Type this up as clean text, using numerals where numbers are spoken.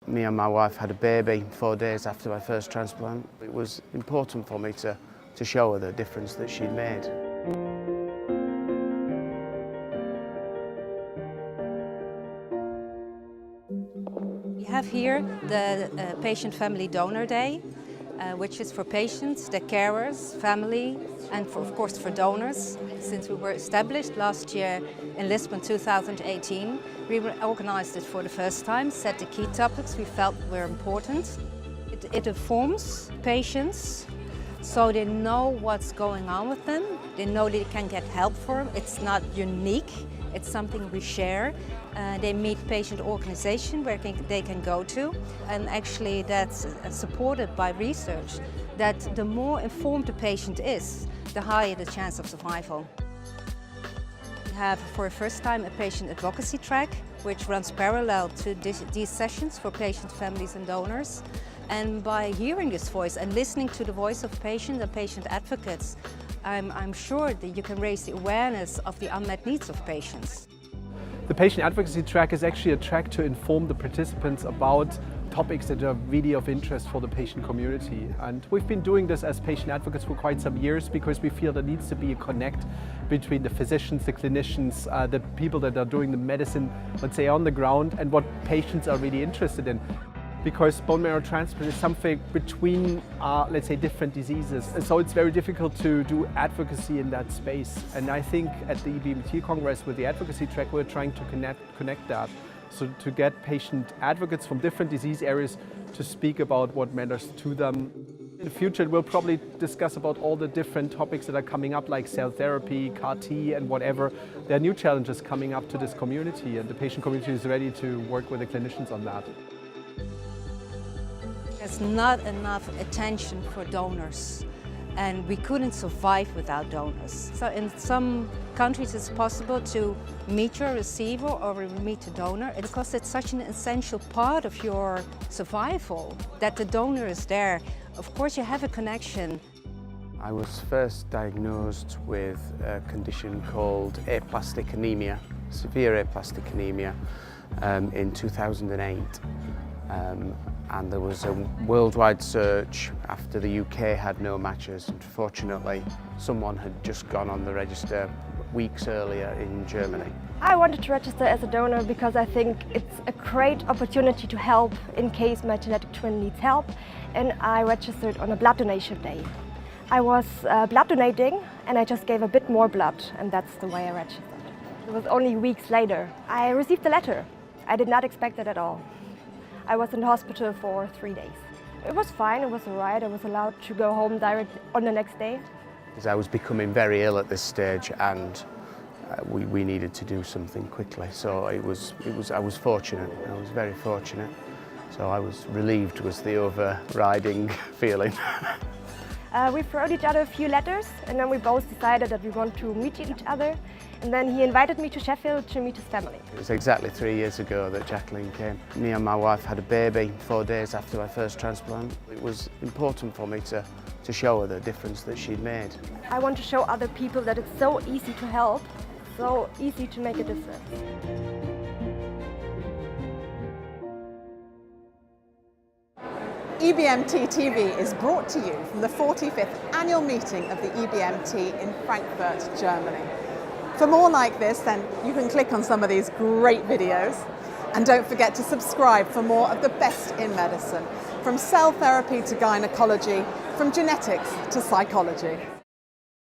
Me and my wife had a baby 4 days after my first transplant. It was important for me to show her the difference that she'd made. We have here the Patient Family Donor Day, which is for patients, their carers, family, and of course for donors. Since we were established last year in Lisbon 2018, we organized it for the first time, set the key topics we felt were important. It informs patients so they know what's going on with them. They know they can get help for them. It's not unique, it's something we share. They meet patient organization where they can go to, and actually that's supported by research that the more informed the patient is, the higher the chance of survival. We have for the first time a patient advocacy track which runs parallel to these sessions for patients, families and donors. And by hearing this voice and listening to the voice of patients and patient advocates, I'm sure that you can raise the awareness of the unmet needs of patients. The patient advocacy track is actually a track to inform the participants about topics that are really of interest for the patient community. And we've been doing this as patient advocates for quite some years because we feel there needs to be a connect between the physicians, the clinicians, the people that are doing the medicine, let's say on the ground, and what patients are really interested in. Because bone marrow transplant is something between, let's say, different diseases. And so it's very difficult to do advocacy in that space. And I think at the EBMT Congress with the advocacy track, we're trying to connect that. So to get patient advocates from different disease areas to speak about what matters to them. In the future, we'll probably discuss about all the different topics that are coming up, like cell therapy, CAR-T, and whatever. There are new challenges coming up to this community, and the patient community is ready to work with the clinicians on that. There's not enough attention for donors, and we couldn't survive without donors. So in some countries it's possible to meet your receiver or meet a donor because it's such an essential part of your survival that the donor is there. Of course you have a connection. I was first diagnosed with a condition called aplastic anemia, severe aplastic anemia, in 2008. And there was a worldwide search after the UK had no matches. Unfortunately, someone had just gone on the register weeks earlier in Germany. I wanted to register as a donor because I think it's a great opportunity to help in case my genetic twin needs help, and I registered on a blood donation day. I was blood donating and I just gave a bit more blood, and that's the way I registered. It was only weeks later. I received the letter. I did not expect it at all. I was in the hospital for 3 days. It was fine, it was all right. I was allowed to go home direct on the next day. I was becoming very ill at this stage, and we needed to do something quickly. So I was fortunate. I was very fortunate. So I was relieved was the overriding feeling. We wrote each other a few letters, and then we both decided that we want to meet each other. And then he invited me to Sheffield to meet his family. It was exactly 3 years ago that Jacqueline came. Me and my wife had a baby 4 days after my first transplant. It was important for me to show her the difference that she'd made. I want to show other people that it's so easy to help, so easy to make a difference. EBMT TV is brought to you from the 45th annual meeting of the EBMT in Frankfurt, Germany. For more like this, then you can click on some of these great videos. And don't forget to subscribe for more of the best in medicine, from cell therapy to gynecology, from genetics to psychology.